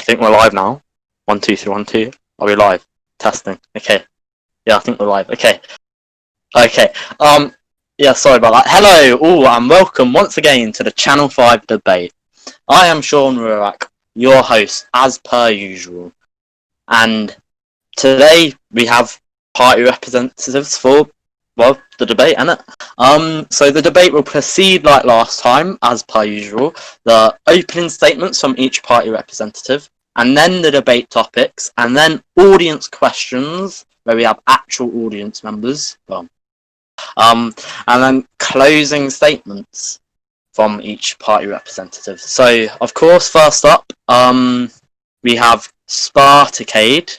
think we're live now. 1, 2, 3, 1, 2. Are we live? Testing. Okay. Yeah, I think we're live. Okay. Yeah, sorry about that. Hello, all, and welcome once again to the Channel 5 debate. I am Sean Rurak, your host, as per usual. And today we have party representatives for, well, the debate, innit? So the debate will proceed like last time, as per usual. The opening statements from each party representative, and then the debate topics, and then audience questions, where we have actual audience members. And then closing statements from each party representative. So, of course, first up, we have Spartacade,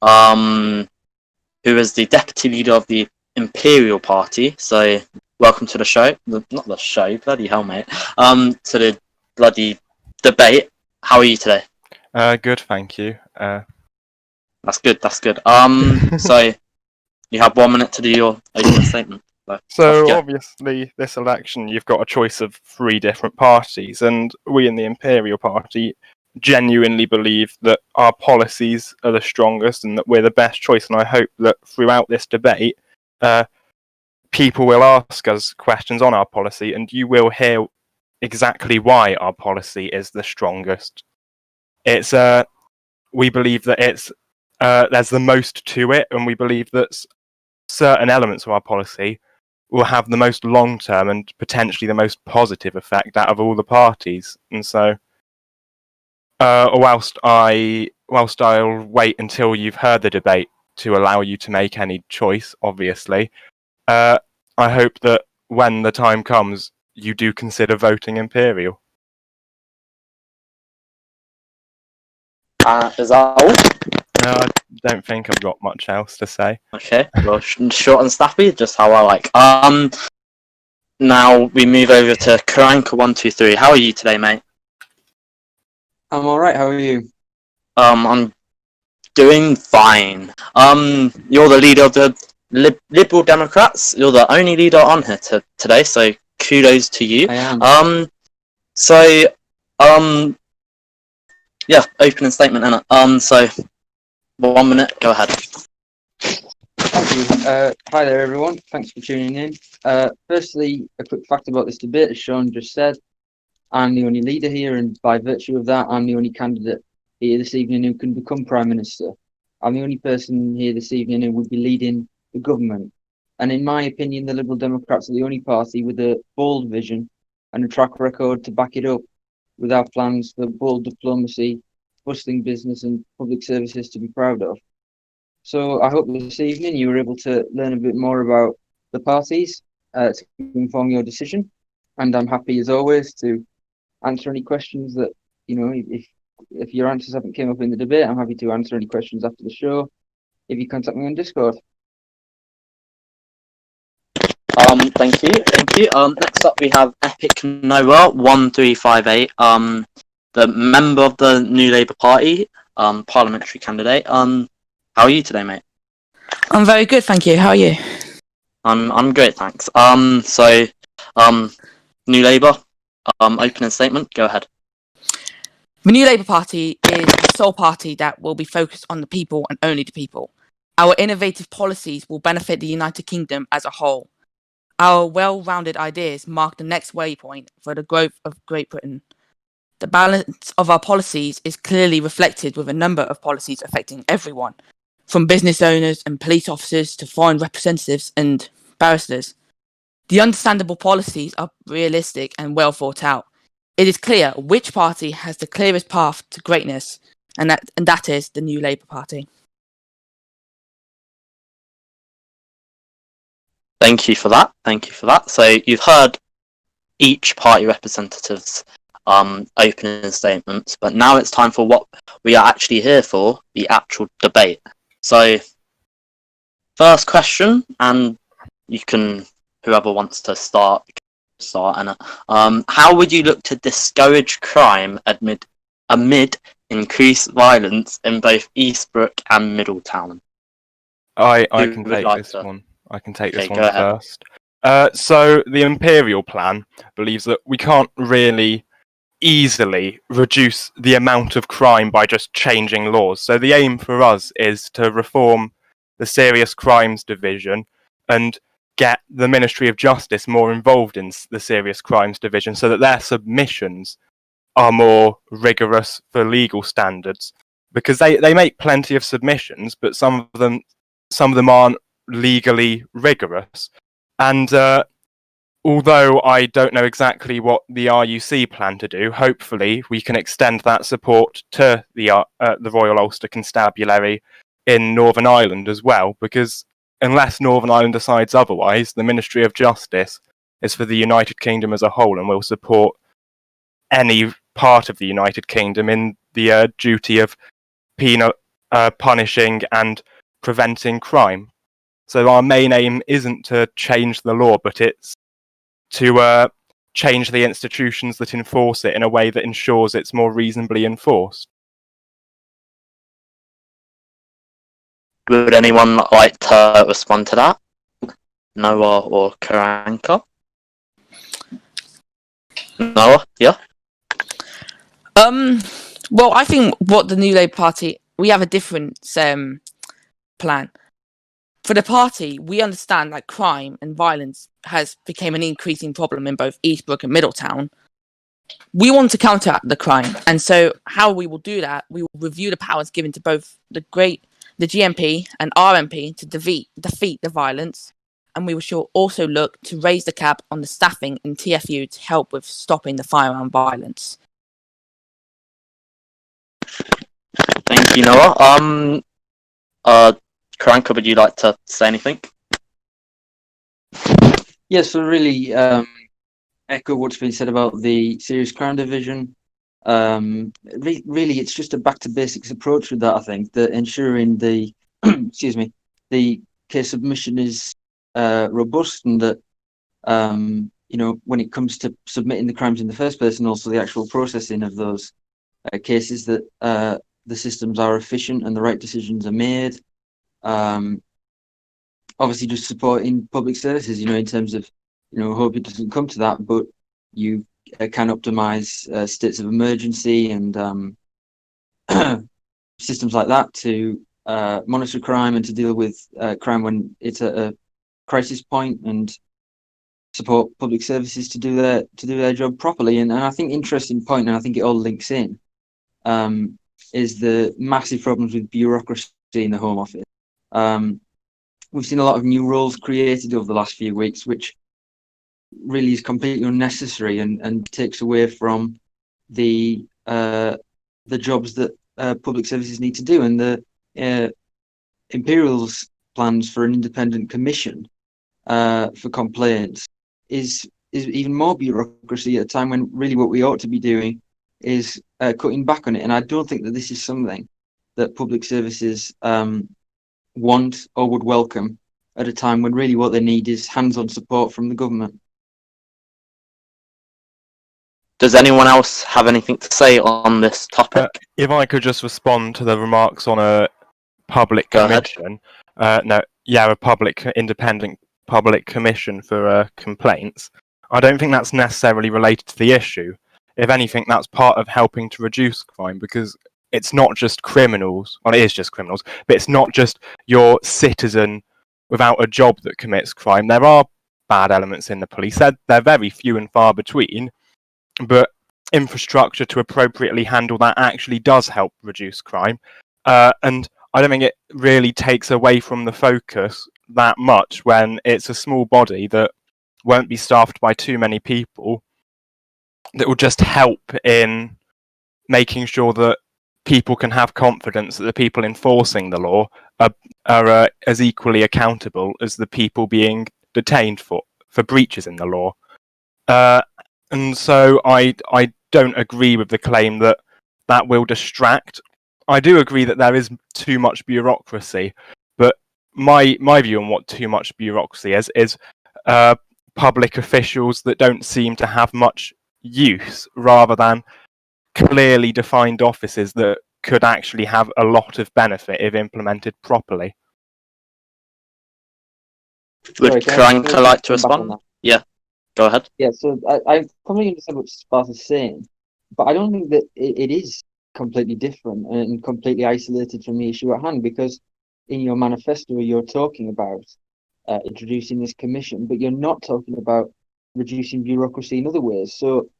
who is the deputy leader of the Imperial Party. So, welcome to the show. Not the show, bloody hell, mate. To the bloody debate. How are you today? Good, thank you. That's good. So, you have 1 minute to do your opening statement. So obviously, this election, you've got a choice of 3 different parties, and we in the Imperial Party genuinely believe that our policies are the strongest and that we're the best choice. And I hope that throughout this debate, people will ask us questions on our policy, and you will hear exactly why our policy is the strongest. It's we believe that it's there's the most to it, and we believe that certain elements of our policy will have the most long-term and potentially the most positive effect out of all the parties. And so, whilst I'll wait until you've heard the debate to allow you to make any choice, obviously, I hope that when the time comes, you do consider voting Imperial. Is that all? No, I don't think I've got much else to say. Okay, well, short and snappy, just how I like. Now we move over to Karanka123. How are you today, mate? I'm alright, how are you? I'm doing fine. You're the leader of the Liberal Democrats. You're the only leader on here today, so kudos to you. I am. Yeah, opening statement, Anna. So 1 minute, go ahead. Thank you. Hi there, everyone. Thanks for tuning in. Firstly, a quick fact about this debate, as Sean just said. I'm the only leader here, and by virtue of that, I'm the only candidate here this evening who can become Prime Minister. I'm the only person here this evening who would be leading the government. And in my opinion, the Liberal Democrats are the only party with a bold vision and a track record to back it up, with our plans for bold diplomacy, bustling business and public services to be proud of. So I hope this evening you were able to learn a bit more about the parties to inform your decision. And I'm happy as always to answer any questions that, if your answers haven't came up in the debate, I'm happy to answer any questions after the show if you contact me on Discord. Thank you. Next up we have Epic Noah 1358, the member of the New Labour Party, parliamentary candidate. How are you today, mate? I'm very good, thank you. How are you? I'm great, thanks. New Labour, opening statement, go ahead. The New Labour Party is the sole party that will be focused on the people and only the people. Our innovative policies will benefit the United Kingdom as a whole. Our well-rounded ideas mark the next waypoint for the growth of Great Britain. The balance of our policies is clearly reflected with a number of policies affecting everyone, from business owners and police officers to foreign representatives and barristers. The understandable policies are realistic and well thought out. It is clear which party has the clearest path to greatness, and that is the New Labour Party. Thank you for that. So you've heard each party representative's opening statements, but now it's time for what we are actually here for, the actual debate. So, first question, and you can, whoever wants to start, Anna. How would you look to discourage crime amid increased violence in both Eastbrook and Middletown? I can take this one. I can take this one first. Ahead. So the Imperial plan believes that we can't really easily reduce the amount of crime by just changing laws. So the aim for us is to reform the Serious Crimes Division and get the Ministry of Justice more involved in the Serious Crimes Division so that their submissions are more rigorous for legal standards. Because they make plenty of submissions, but some of them aren't legally rigorous. And although I don't know exactly what the RUC plan to do, hopefully we can extend that support to the Royal Ulster Constabulary in Northern Ireland as well, because unless Northern Ireland decides otherwise, the Ministry of Justice is for the United Kingdom as a whole and will support any part of the United Kingdom in the duty of punishing and preventing crime. So our main aim isn't to change the law, but it's to change the institutions that enforce it in a way that ensures it's more reasonably enforced. Would anyone like to respond to that? Noah or Karanka? Noah, yeah? Well, I think what the New Labour Party, we have a different plan. For the party, we understand that crime and violence has become an increasing problem in both Eastbrook and Middletown. We want to counteract the crime, and so how we will do that, we will review the powers given to both the GMP and RMP to defeat the violence, and we shall also look to raise the cap on the staffing in TFU to help with stopping the firearm violence. Thank you, Noah. Karanka, would you like to say anything? Yes, so really echo what's been said about the Serious Crime Division. Really, it's just a back to basics approach with that. I think that ensuring the the case submission is robust, and that when it comes to submitting the crimes in the first place, and also the actual processing of those cases, that the systems are efficient and the right decisions are made. Obviously, just supporting public services, in terms of, hope it doesn't come to that, but you can optimize states of emergency and systems like that to monitor crime and to deal with crime when it's at a crisis point, and support public services to do their job properly. And I think interesting point, and I think it all links in, is the massive problems with bureaucracy in the Home Office. We've seen a lot of new roles created over the last few weeks, which really is completely unnecessary and takes away from the jobs that public services need to do. And the Imperial's plans for an independent commission for complaints is even more bureaucracy at a time when really what we ought to be doing is cutting back on it. And I don't think that this is something that public services want or would welcome at a time when really what they need is hands-on support from the government. Does anyone else have anything to say on this topic? If I could just respond to the remarks on a public commission. Independent public commission for complaints. I don't think that's necessarily related to the issue. If anything, that's part of helping to reduce crime, because it's not just criminals. Well, it is just criminals, but it's not just your citizen without a job that commits crime. There are bad elements in the police. They're very few and far between, but infrastructure to appropriately handle that actually does help reduce crime. And I don't think it really takes away from the focus that much when it's a small body that won't be staffed by too many people, that will just help in making sure that people can have confidence that the people enforcing the law are as equally accountable as the people being detained for breaches in the law. And so I don't agree with the claim that will distract. I do agree that there is too much bureaucracy, but my view on what too much bureaucracy is public officials that don't seem to have much use, rather than clearly defined offices that could actually have a lot of benefit if implemented properly. Would Karanka like to respond? Yeah, go ahead. Yeah, so I completely understand what Sparta's saying. but I don't think that it is completely different and completely isolated from the issue at hand, because in your manifesto you're talking about introducing this commission, but you're not talking about reducing bureaucracy in other ways. So,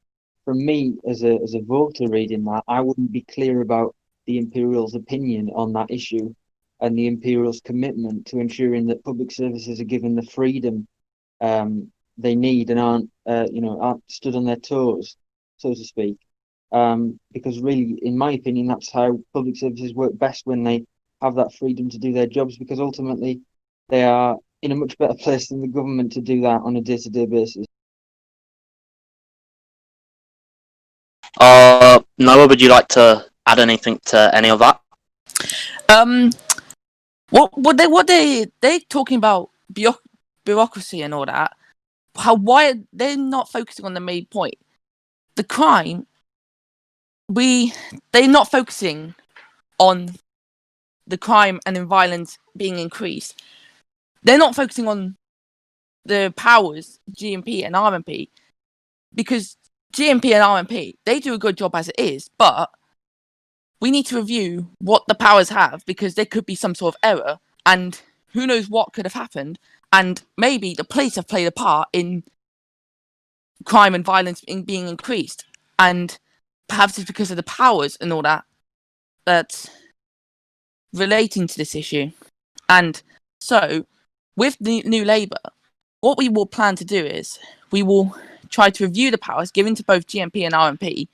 for me, as a voter reading that, I wouldn't be clear about the Imperial's opinion on that issue and the Imperial's commitment to ensuring that public services are given the freedom they need and aren't stood on their toes, so to speak. Because really, in my opinion, that's how public services work best, when they have that freedom to do their jobs, because ultimately they are in a much better place than the government to do that on a day-to-day basis. Noah, would you like to add anything to any of that? What they talking about bureaucracy and all that? Why they're not focusing on the main point? The crime. They're not focusing on the crime and the violence being increased. They're not focusing on the powers, GMP and RMP, because GMP and RMP, they do a good job as it is, but we need to review what the powers have, because there could be some sort of error, and who knows what could have happened, and maybe the police have played a part in crime and violence being increased, and perhaps it's because of the powers and all that that's relating to this issue. And so, with the New Labour, what we will plan to do is we will try to review the powers given to both GMP and RMP.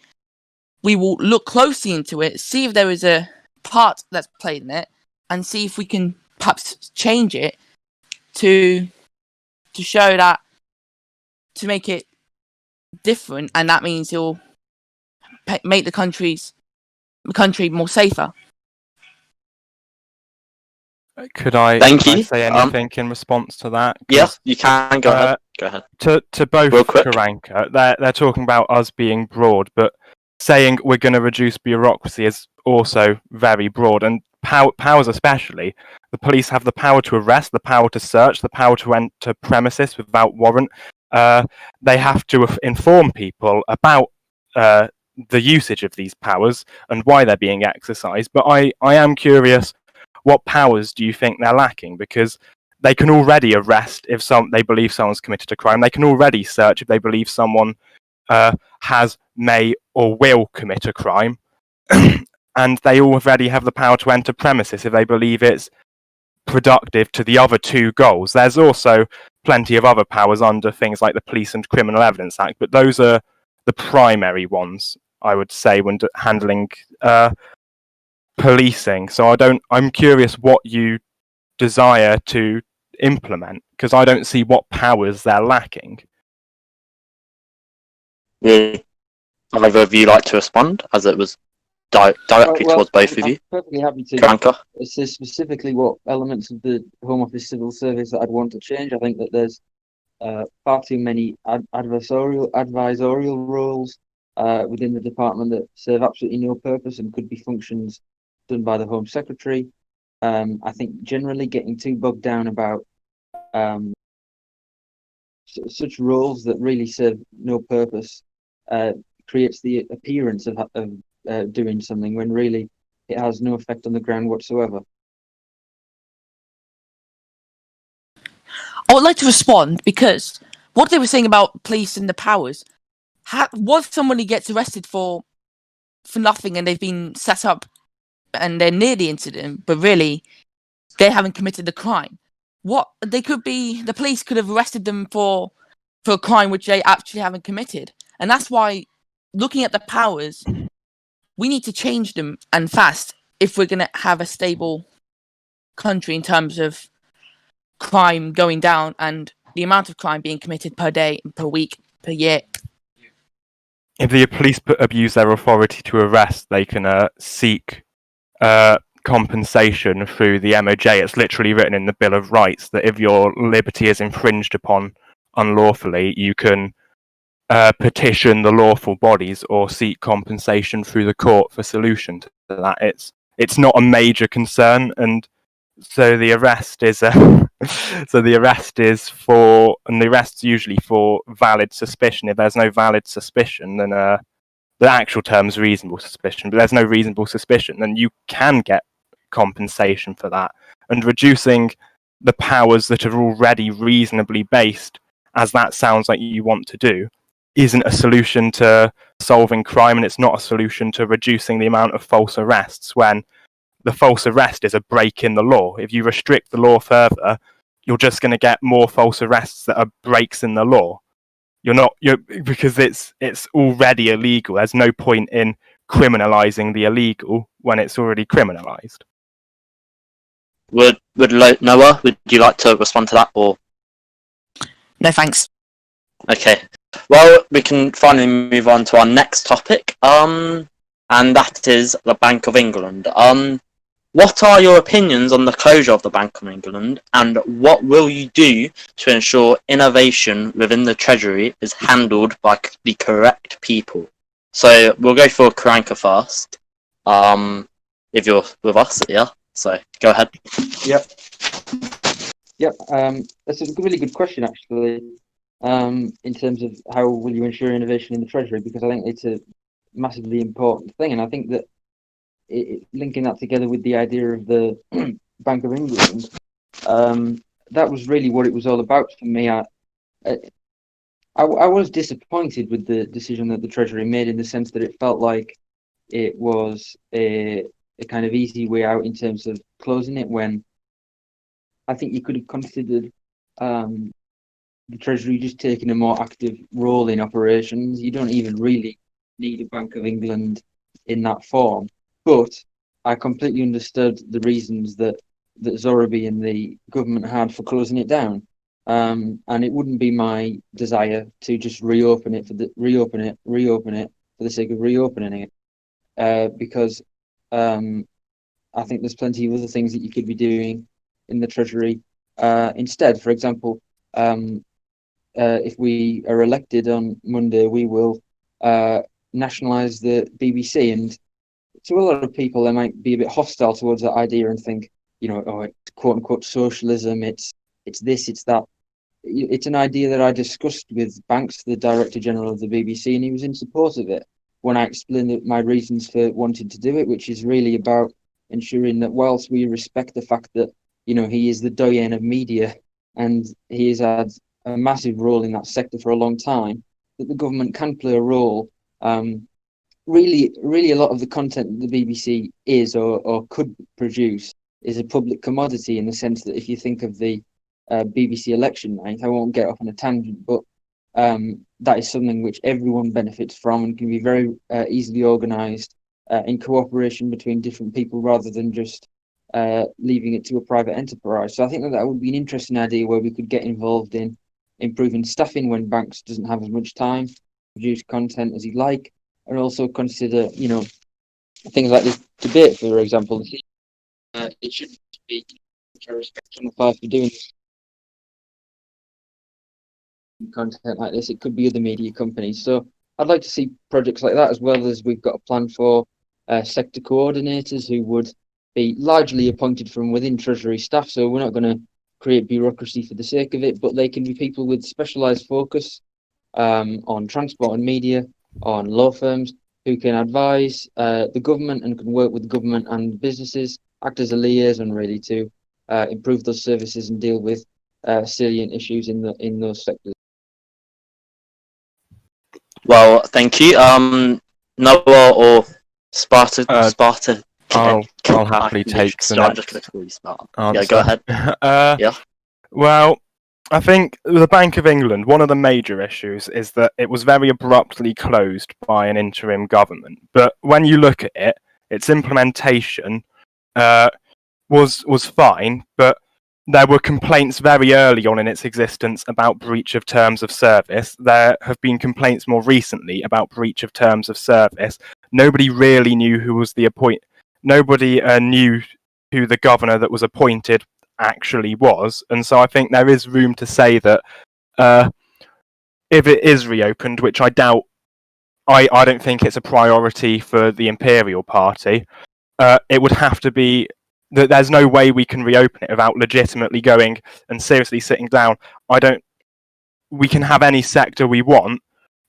We will look closely into it, see if there is a part that's played in it, and see if we can perhaps change it to show that, to make it different, and that means it'll make the country more safer. Could I Thank you. say anything in response to that? Yes, you can. Go ahead. Go ahead. To both Karanka, they're talking about us being broad, but saying we're going to reduce bureaucracy is also very broad, and powers especially. The police have the power to arrest, the power to search, the power to enter premises without warrant. They have to inform people about the usage of these powers and why they're being exercised. But I am curious, what powers do you think they're lacking? Because they can already arrest if they believe someone's committed a crime. They can already search if they believe someone may or will commit a crime. And they already have the power to enter premises if they believe it's productive to the other two goals. There's also plenty of other powers under things like the Police and Criminal Evidence Act, but those are the primary ones, I would say, when handling policing. So I'm curious what you desire to implement, because I don't see what powers they're lacking. Would either of you like to respond, as it was directly towards both of you? I'm perfectly happy to Karanka? say specifically what elements of the Home Office civil service that I'd want to change. I think that there's far too many advisorial roles within the department that serve absolutely no purpose and could be functions done by the Home Secretary. I think generally getting too bogged down about such roles that really serve no purpose creates the appearance of doing something when really it has no effect on the ground whatsoever. I would like to respond, because what they were saying about police and the powers, what if somebody gets arrested for nothing and they've been set up and they're near the incident, but really they haven't committed the crime? The police could have arrested them for a crime which they actually haven't committed. And that's why, looking at the powers, we need to change them, and fast, if we're going to have a stable country in terms of crime going down and the amount of crime being committed per day, per week, per year. If the police abuse their authority to arrest, they can seek compensation through the MOJ. It's literally written in the Bill of Rights that if your liberty is infringed upon unlawfully, you can petition the lawful bodies or seek compensation through the court for solution to that. It's not a major concern, and so the arrest is usually for valid suspicion. If there's no valid suspicion, then the the actual term's reasonable suspicion, but there's no reasonable suspicion, then you can get compensation for that. And reducing the powers that are already reasonably based, as that sounds like you want to do, isn't a solution to solving crime, and it's not a solution to reducing the amount of false arrests, when the false arrest is a break in the law. If you restrict the law further, you're just going to get more false arrests that are breaks in the law. Because it's already illegal. There's no point in criminalizing the illegal when it's already criminalized. Would Noah, would you like to respond to that, or? No, thanks. Okay. Well, we can finally move on to our next topic, and that is the Bank of England. What are your opinions on the closure of the Bank of England, and what will you do to ensure innovation within the Treasury is handled by the correct people? So we'll go for Karanka first, if you're with us, yeah. So go ahead. Yep. That's a really good question, actually. In terms of how will you ensure innovation in the Treasury, because I think it's a massively important thing, and I think that linking that together with the idea of the Bank of England, that was really what it was all about for me. I was disappointed with the decision that the Treasury made, in the sense that it felt like it was a kind of easy way out in terms of closing it, when I think you could have considered the Treasury just taking a more active role in operations. You don't even really need a Bank of England in that form. But I completely understood the reasons that Zoraby and the government had for closing it down. And it wouldn't be my desire to just reopen it for the sake of reopening it. Because I think there's plenty of other things that you could be doing in the Treasury instead. For example, if we are elected on Monday, we will nationalise the BBC, and to a lot of people, they might be a bit hostile towards that idea and think, it's quote unquote socialism. It's this, it's that. It's an idea that I discussed with Banks, the Director General of the BBC, and he was in support of it when I explained my reasons for wanting to do it, which is really about ensuring that whilst we respect the fact that he is the doyen of media and he has had a massive role in that sector for a long time, that the government can play a role. Really, a lot of the content that the BBC is or could produce is a public commodity, in the sense that if you think of the BBC election night, I won't get off on a tangent, but that is something which everyone benefits from and can be very easily organised in cooperation between different people, rather than just leaving it to a private enterprise. So I think that would be an interesting idea, where we could get involved in improving staffing when Banks doesn't have as much time to produce content as he'd like, and also consider, things like this debate, for example. It shouldn't be respect Channel 5 for doing content like this. It could be other media companies. So I'd like to see projects like that, as well as we've got a plan for sector coordinators who would be largely appointed from within Treasury staff. So we're not going to create bureaucracy for the sake of it, but they can be people with specialised focus on transport and media, on law firms, who can advise the government and can work with the government and businesses, act as a liaison really to improve those services and deal with salient issues in those sectors. Well, thank you. Noah or Sparta? I'll happily take the I'm just going to call you Sparta. answer. Yeah, go ahead. Yeah. Well, I think the Bank of England, one of the major issues is that it was very abruptly closed by an interim government. But when you look at it, its implementation was fine, but there were complaints very early on in its existence about breach of terms of service. There have been complaints more recently about breach of terms of service. Nobody really knew who was the Nobody knew who the governor that was appointed actually was, and so I think there is room to say that if it is reopened, which I doubt, I don't think it's a priority for the Imperial Party, it would have to be that there's no way we can reopen it without legitimately going and seriously sitting down. We can have any sector we want,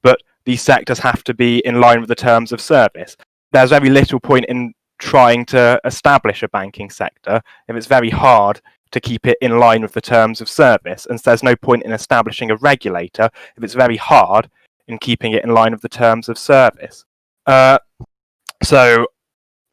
but these sectors have to be in line with the terms of service. There's very little point in trying to establish a banking sector if it's very hard to keep it in line with the terms of service, and so there's no point in establishing a regulator if it's very hard in keeping it in line with the terms of service. So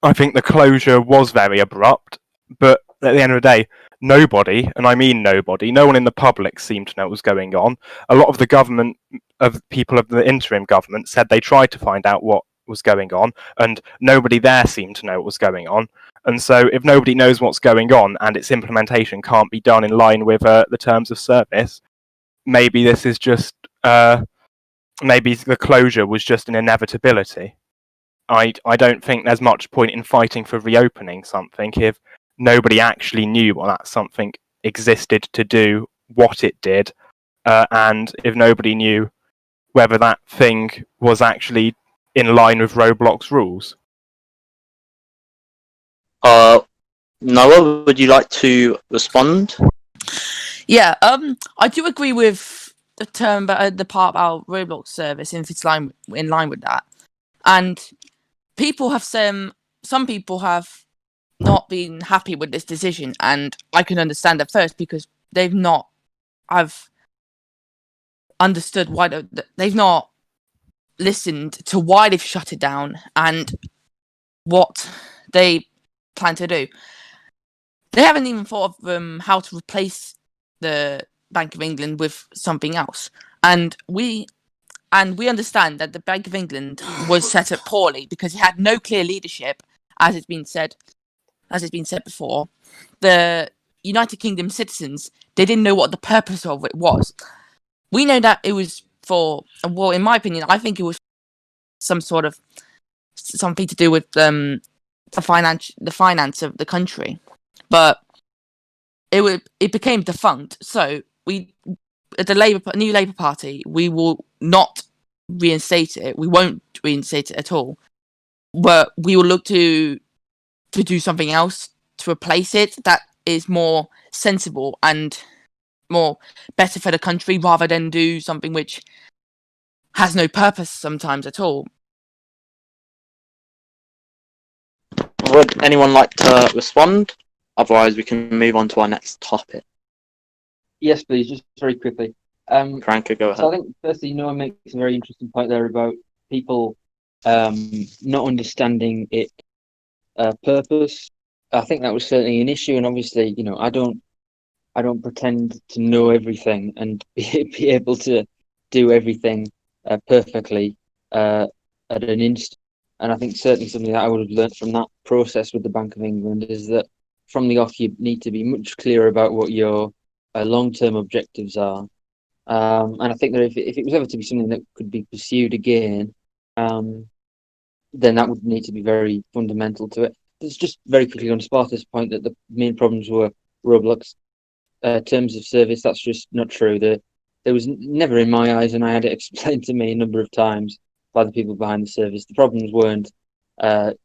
I think the closure was very abrupt, but at the end of the day, nobody, and I mean nobody, no one in the public seemed to know what was going on. A lot of the government, of people of the interim government, said they tried to find out what was going on, and nobody there seemed to know what was going on. And so if nobody knows what's going on and its implementation can't be done in line with the terms of service, maybe this is just, maybe the closure was just an inevitability. I don't think there's much point in fighting for reopening something if nobody actually knew what that something existed to do, what it did, and if nobody knew whether that thing was actually in line with Roblox rules. Noah, would you like to respond? Yeah, I do agree with the term, but the part about Roblox service, and if it's in line with that. And people have some people have not been happy with this decision, and I can understand at first because they've not. I've understood why they've not listened to why they've shut it down and what they plan to do. They haven't even thought of how to replace the Bank of England with something else, and we understand that the Bank of England was set up poorly because it had no clear leadership, as it's been said before. The United Kingdom citizens, they didn't know what the purpose of it was. We know that it was for, well, in my opinion, I think it was something to do with the finance of the country, but it became defunct. So we, at the new Labour Party, we will not reinstate it. We won't reinstate it at all. But we will look to do something else to replace it that is more sensible and more better for the country, rather than do something which has no purpose sometimes at all. Would anyone like to respond? Otherwise, we can move on to our next topic. Yes, please, just very quickly. Franca, go ahead. So I think, firstly, Noah makes a very interesting point there about people not understanding its purpose. I think that was certainly an issue, and obviously, I don't pretend to know everything and be able to do everything perfectly at an instant. And I think certainly something that I would have learned from that process with the Bank of England is that from the off, you need to be much clearer about what your long-term objectives are. And I think that if it was ever to be something that could be pursued again, then that would need to be very fundamental to it. It's just very quickly on Sparta's point that the main problems were Roblox terms of service. That's just not true. There was never in my eyes, and I had it explained to me a number of times by the people behind the service. The problems weren't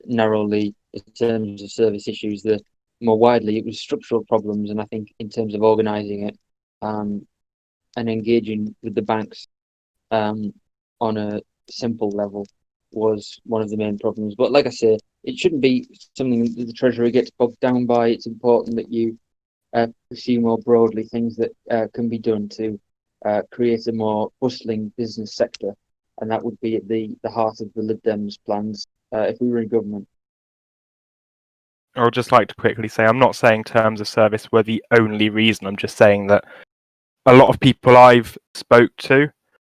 narrowly the terms of service issues. More widely, it was structural problems, and I think in terms of organising it and engaging with the banks on a simple level was one of the main problems. But like I say, it shouldn't be something that the Treasury gets bogged down by. It's important that you pursue more broadly things that can be done to create a more bustling business sector, and that would be at the heart of the Lib Dems' plans if we were in government. I would just like to quickly say, I'm not saying terms of service were the only reason. I'm just saying that a lot of people I've spoke to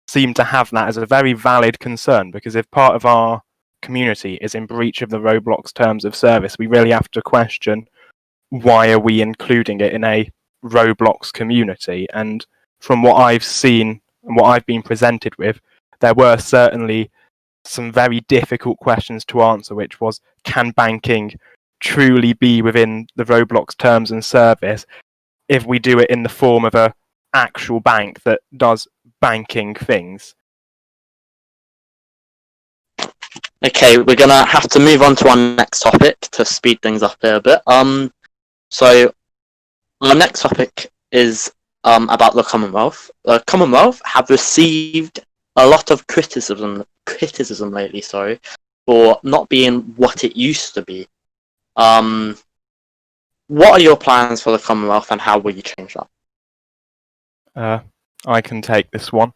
seem to have that as a very valid concern, because if part of our community is in breach of the Roblox terms of service, we really have to question, why are we including it in a Roblox community? And from what I've seen and what I've been presented with, there were certainly some very difficult questions to answer, which was, can banking truly be within the Roblox terms and service if we do it in the form of a actual bank that does banking things? Okay, we're gonna have to move on to our next topic to speed things up here a bit. So our next topic is about the Commonwealth. The Commonwealth have received a lot of criticism lately, sorry, for not being what it used to be. What are your plans for the Commonwealth, and how will you change that? I can take this one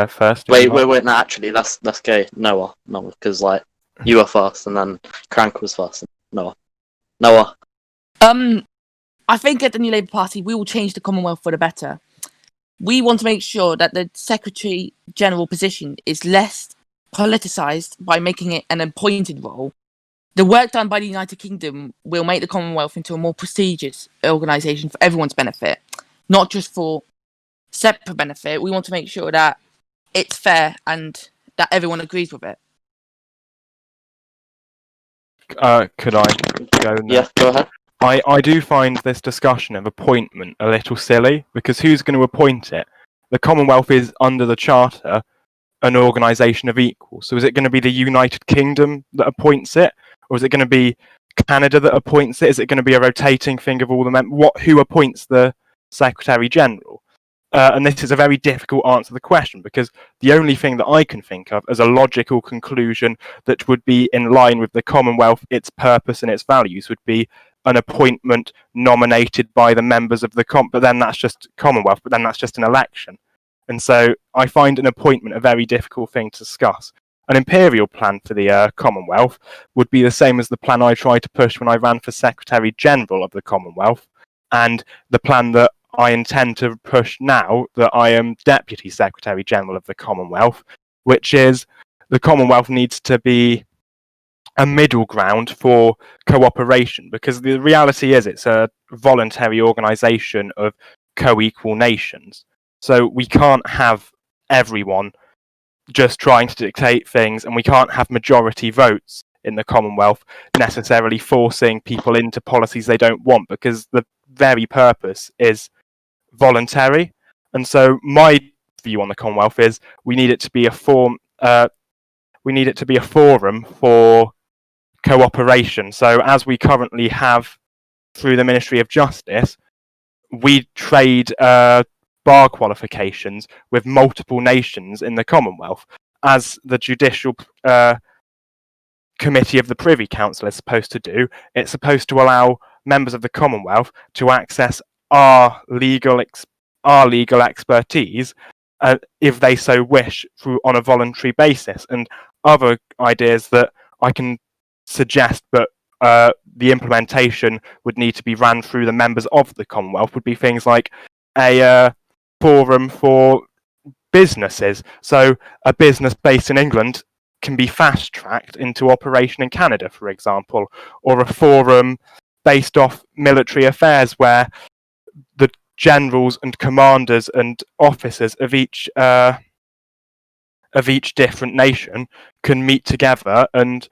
first. Wait, no, actually, let's go Noah, because like you were first, and then Crank was first. Noah. I think at the New Labour Party, we will change the Commonwealth for the better. We want to make sure that the Secretary General position is less politicised by making it an appointed role. The work done by the United Kingdom will make the Commonwealth into a more prestigious organisation for everyone's benefit, not just for separate benefit. We want to make sure that it's fair and that everyone agrees with it. Could I go now? Yeah, go ahead. I do find this discussion of appointment a little silly, because who's going to appoint it? The Commonwealth is, under the Charter, an organisation of equals. So is it going to be the United Kingdom that appoints it? Or is it going to be Canada that appoints it? Is it going to be a rotating thing of all the members? Who appoints the Secretary General? And this is a very difficult answer to the question, because the only thing that I can think of as a logical conclusion that would be in line with the Commonwealth, its purpose and its values, would be an appointment nominated by the members of the but then that's just Commonwealth, but then that's just an election. And so I find an appointment a very difficult thing to discuss. An imperial plan for the Commonwealth would be the same as the plan I tried to push when I ran for Secretary General of the Commonwealth, and the plan that I intend to push now that I am Deputy Secretary General of the Commonwealth, which is the Commonwealth needs to be a middle ground for cooperation, because the reality is it's a voluntary organisation of co-equal nations. So we can't have everyone just trying to dictate things, and we can't have majority votes in the Commonwealth necessarily forcing people into policies they don't want, because the very purpose is voluntary. And so my view on the Commonwealth is we need it to be a forum for cooperation. So as we currently have through the Ministry of Justice, we trade bar qualifications with multiple nations in the Commonwealth, as the Judicial Committee of the Privy Council is supposed to do. It's supposed to allow members of the Commonwealth to access our legal expertise if they so wish on a voluntary basis. And other ideas that I can suggest, but the implementation would need to be ran through the members of the Commonwealth, would be things like a forum for businesses. So a business based in England can be fast-tracked into operation in Canada, for example, or a forum based off military affairs where the generals and commanders and officers of each different nation can meet together and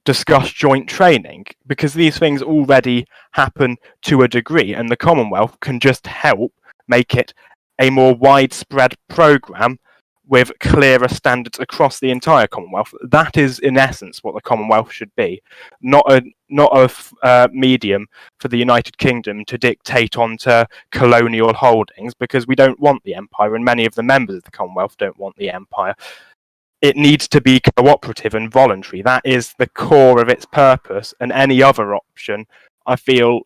discuss joint training, because these things already happen to a degree, and the Commonwealth can just help make it a more widespread programme with clearer standards across the entire Commonwealth. That is, in essence, what the Commonwealth should be, not a medium for the United Kingdom to dictate onto colonial holdings, because we don't want the Empire, and many of the members of the Commonwealth don't want the Empire. It needs to be cooperative and voluntary. That is the core of its purpose, and any other option, I feel,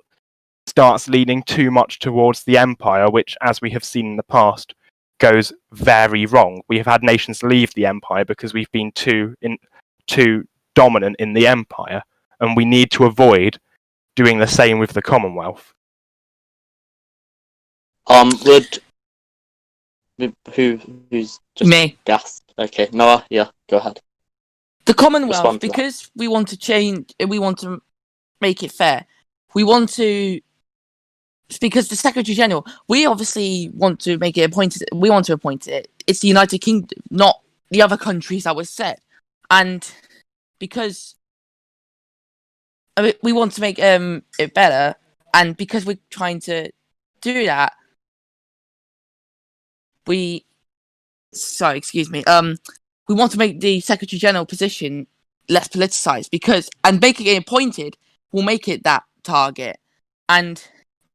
starts leaning too much towards the Empire, which, as we have seen in the past, goes very wrong. We have had nations leave the Empire because we've been too dominant in the Empire, and we need to avoid doing the same with the Commonwealth. Who's just Me. gassed? Okay, Noah, yeah, go ahead. The Commonwealth, Respond to that. because we want to make it fair. Because the Secretary General, we obviously want to make it appointed. We want to appoint it. It's the United Kingdom, not the other countries that was set. And because we want to make it better, and because we're trying to do that, we want to make the Secretary General position less politicized, and making it appointed will make it that target. And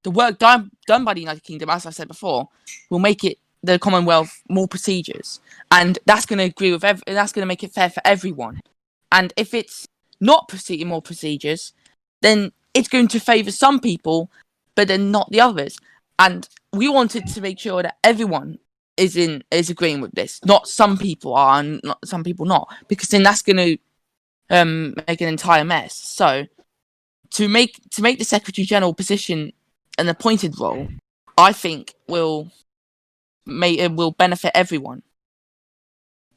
the work done by the United Kingdom, as I said before, will make it the Commonwealth more procedures, and that's going to agree with that's going to make it fair for everyone. And if it's not more procedures, then it's going to favour some people, but then not the others. And we wanted to make sure that everyone is agreeing with this. Not some people are, and not some people not, because then that's going to make an entire mess. So to make the Secretary General position an appointed role, I think will benefit everyone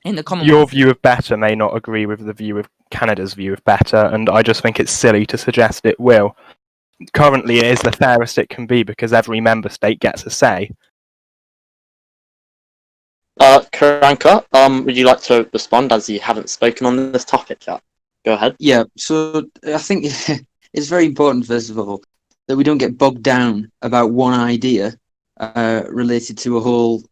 in the Commonwealth. Your view of better may not agree with the view of Canada's view of better, and I just think it's silly to suggest it will. Currently, it is the fairest it can be because every member state gets a say. Karanka, would you like to respond as you haven't spoken on this topic yet? Go ahead. Yeah, so I think it's very important, first of all, that we don't get bogged down about one idea related to a whole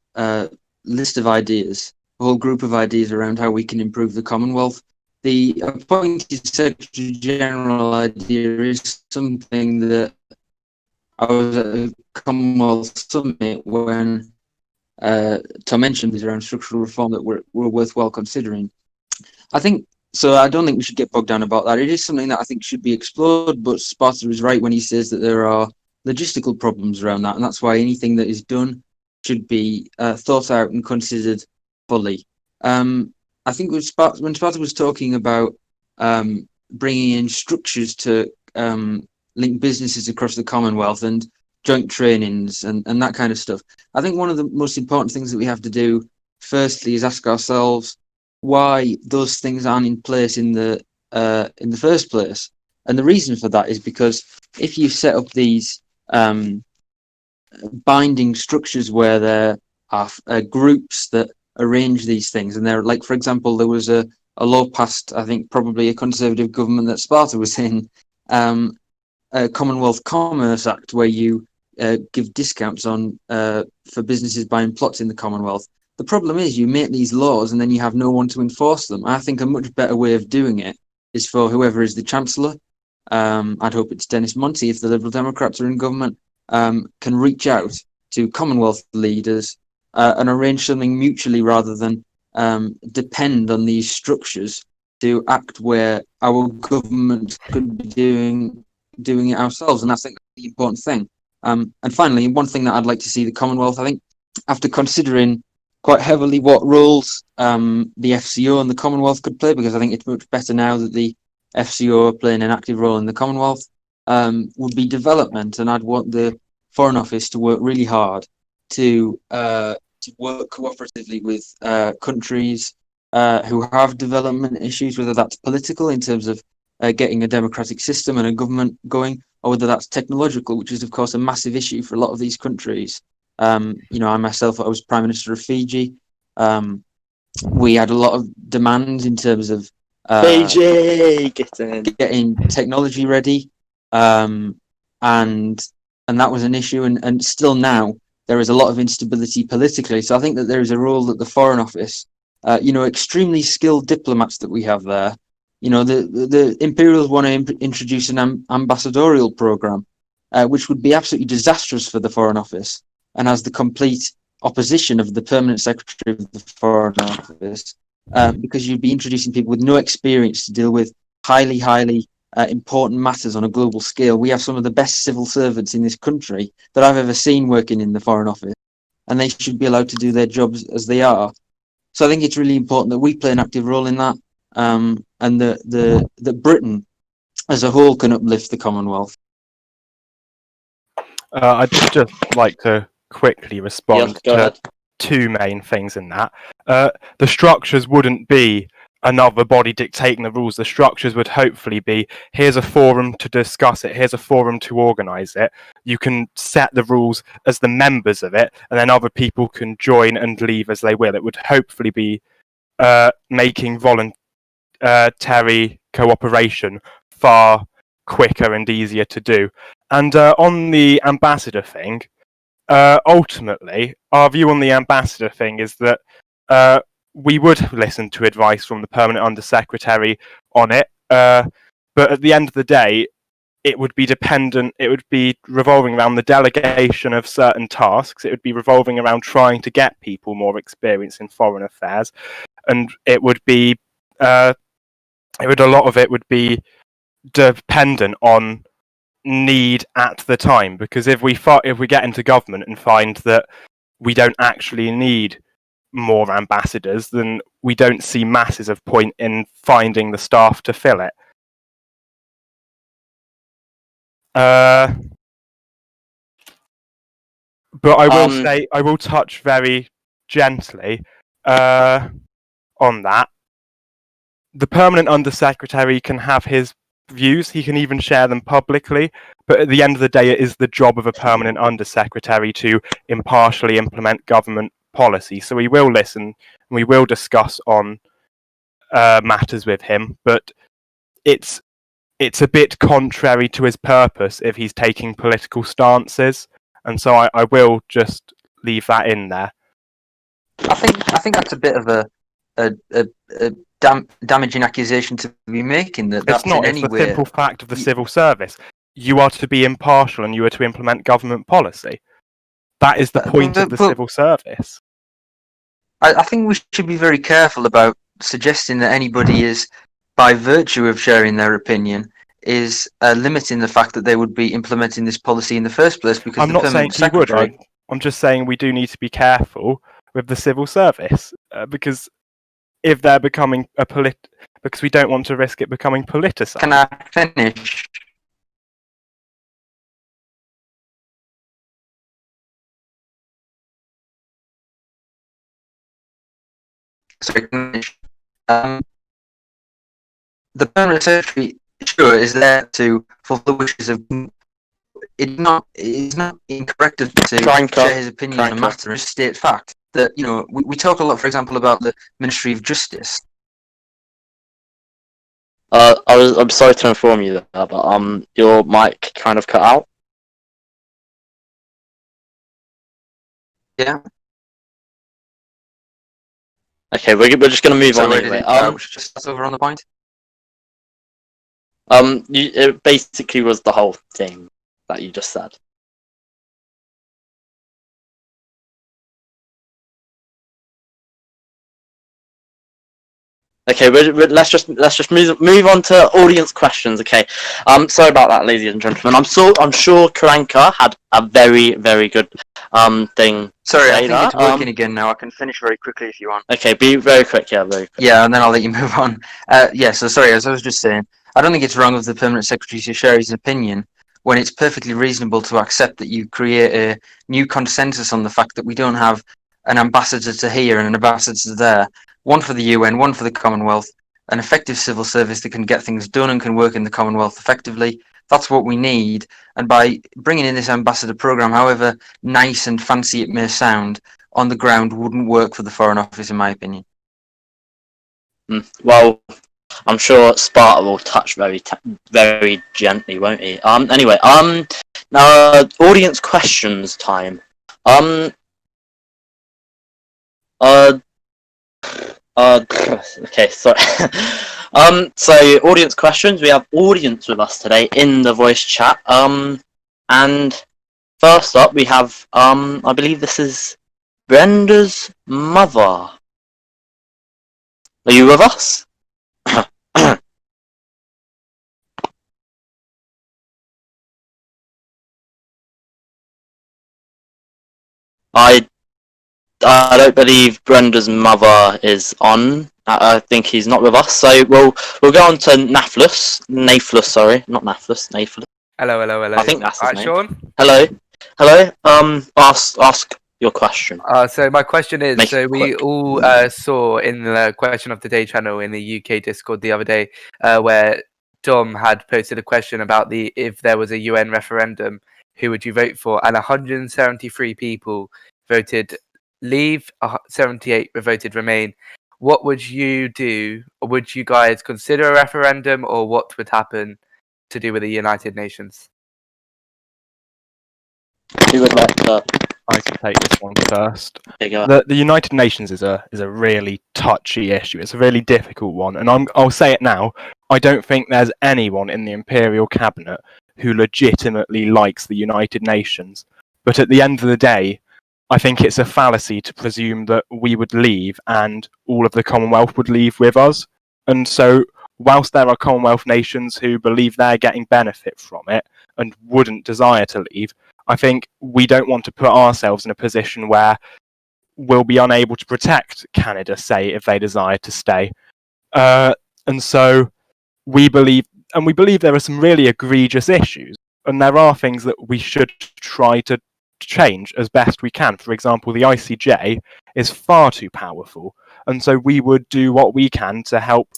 list of ideas, a whole group of ideas around how we can improve the Commonwealth. The appointed Secretary General idea is something that I was at a Commonwealth Summit when Tom mentioned these around structural reform that were worthwhile considering. I don't think we should get bogged down about that. It is something that I think should be explored, but Sparta is right when he says that there are logistical problems around that, and that's why anything that is done should be thought out and considered fully. I think when Sparta was talking about bringing in structures to link businesses across the Commonwealth and joint trainings and that kind of stuff, I think one of the most important things that we have to do firstly is ask ourselves why those things aren't in place in the first place. And the reason for that is because if you set up these binding structures where there are groups that arrange these things, and they're like, for example, there was a law passed, I think probably a Conservative government that Sparta was in, a Commonwealth Commerce Act where you give discounts on for businesses buying plots in the Commonwealth. The problem is you make these laws and then you have no one to enforce them. I think a much better way of doing it is for whoever is the Chancellor. I'd hope it's Dennis Monti, if the Liberal Democrats are in government, can reach out to Commonwealth leaders and arrange something mutually rather than depend on these structures to act where our government could be doing it ourselves. And that's, I think, the important thing. And finally, one thing that I'd like to see the Commonwealth, I think, after considering quite heavily what roles the FCO and the Commonwealth could play, because I think it's much better now that the FCO are playing an active role in the Commonwealth, would be development. And I'd want the Foreign Office to work really hard to work cooperatively with countries who have development issues, whether that's political in terms of getting a democratic system and a government going, or whether that's technological, which is of course a massive issue for a lot of these countries. I was Prime Minister of Fiji. We had a lot of demands in terms of Fiji getting technology ready, and that was an issue. And still now there is a lot of instability politically. So I think that there is a role that the Foreign Office, extremely skilled diplomats that we have there. The Imperials want to introduce an ambassadorial program, which would be absolutely disastrous for the Foreign Office, and has the complete opposition of the permanent secretary of the Foreign Office, because you'd be introducing people with no experience to deal with highly important matters on a global scale. We have some of the best civil servants in this country that I've ever seen working in the Foreign Office, and they should be allowed to do their jobs as they are. So I think it's really important that we play an active role in that, and that Britain as a whole can uplift the Commonwealth. I'd just like to quickly respond Go to ahead. two main things in that. The structures wouldn't be another body dictating the rules. The structures would hopefully be, here's a forum to discuss it, here's a forum to organise it. You can set the rules as the members of it, and then other people can join and leave as they will. It would hopefully be making voluntary cooperation far quicker and easier to do. And on the ambassador thing, ultimately, our view on the ambassador thing is that we would listen to advice from the permanent undersecretary on it, but at the end of the day, it would be dependent, it would be revolving around the delegation of certain tasks, it would be revolving around trying to get people more experience in foreign affairs, and it would be, a lot of it would be dependent on need at the time, because if we get into government and find that we don't actually need more ambassadors, then we don't see masses of point in finding the staff to fill it. But I will say, I will touch very gently on that. The permanent undersecretary can have his views, he can even share them publicly, but at the end of the day, it is the job of a permanent undersecretary to impartially implement government policy. So we will listen, and we will discuss on matters with him, but it's a bit contrary to his purpose if he's taking political stances, and so I will just leave that in there. I think that's a bit of a damaging accusation to be making. That's not. It's the simple fact of the civil service. You are to be impartial, and you are to implement government policy. That is the point of the civil service. I think we should be very careful about suggesting that anybody is, by virtue of sharing their opinion, is limiting the fact that they would be implementing this policy in the first place. Because I'm not saying he would. I'm just saying we do need to be careful with the civil service, because if they're becoming because we don't want to risk it becoming politicised. Can I finish? Sorry, the permanent secretary, sure, is there to fulfill the wishes of. It's not incorrect to share his opinion on a matter and state fact that, you know, we talk a lot, for example, about the Ministry of Justice. I'm sorry to inform you there, but your mic kind of cut out. Yeah. Okay, we're just going to move on anyway. We should just pass over on the point. It basically was the whole thing that you just said. Okay, let's just move on to audience questions. Okay, sorry about that, ladies and gentlemen. I'm sure Karanka had a very, very good thing. Sorry, I think it's working again now. I can finish very quickly if you want. Okay, be very quick. Yeah, very quick. Yeah, and then I'll let you move on. So sorry, as I was just saying, I don't think it's wrong of the permanent secretary to share his opinion when it's perfectly reasonable to accept that you create a new consensus on the fact that we don't have an ambassador to here and an ambassador to there. One for the UN, one for the Commonwealth, an effective civil service that can get things done and can work in the Commonwealth effectively. That's what we need. And by bringing in this ambassador program, however nice and fancy it may sound, on the ground wouldn't work for the Foreign Office, in my opinion. Well, I'm sure Sparta will touch very gently, won't he? Anyway, now audience questions time. Okay, sorry. So audience questions. We have audience with us today in the voice chat. And first up we have I believe this is Brenda's mother. Are you with us? I don't believe Brenda's mother is on. I think he's not with us. So we'll go on to Nathless, sorry, not Nathless, Nathless. Hello. I think that's his name. Sean. Hello. Ask your question. So my question is: we quick. all saw in the Question of the Day channel in the UK Discord the other day, where Dom had posted a question about if there was a UN referendum, who would you vote for? And 173 people voted leave, 78 voted remain. What would you do? Or would you guys consider a referendum, or what would happen to do with the United Nations? Who would like to? I can take this one first. The United Nations is a really touchy issue. It's a really difficult one, and I'll say it now. I don't think there's anyone in the Imperial Cabinet who legitimately likes the United Nations. But at the end of the day, I think it's a fallacy to presume that we would leave and all of the Commonwealth would leave with us. And so, whilst there are Commonwealth nations who believe they're getting benefit from it and wouldn't desire to leave, I think we don't want to put ourselves in a position where we'll be unable to protect Canada, say, if they desire to stay. And so we believe there are some really egregious issues, and there are things that we should try to change as best we can. For example, the ICJ is far too powerful, and so we would do what we can to help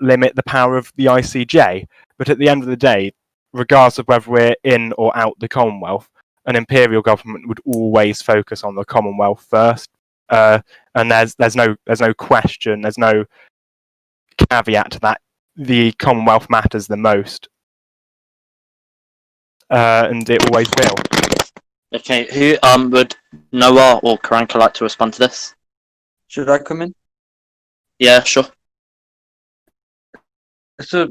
limit the power of the ICJ. But at the end of the day, regardless of whether we're in or out the Commonwealth, an imperial government would always focus on the Commonwealth first. And there's no question, there's no caveat to that. The Commonwealth matters the most, and it always will. Okay, who would Noah or Karanka like to respond to this? Should I come in? Yeah, sure. So,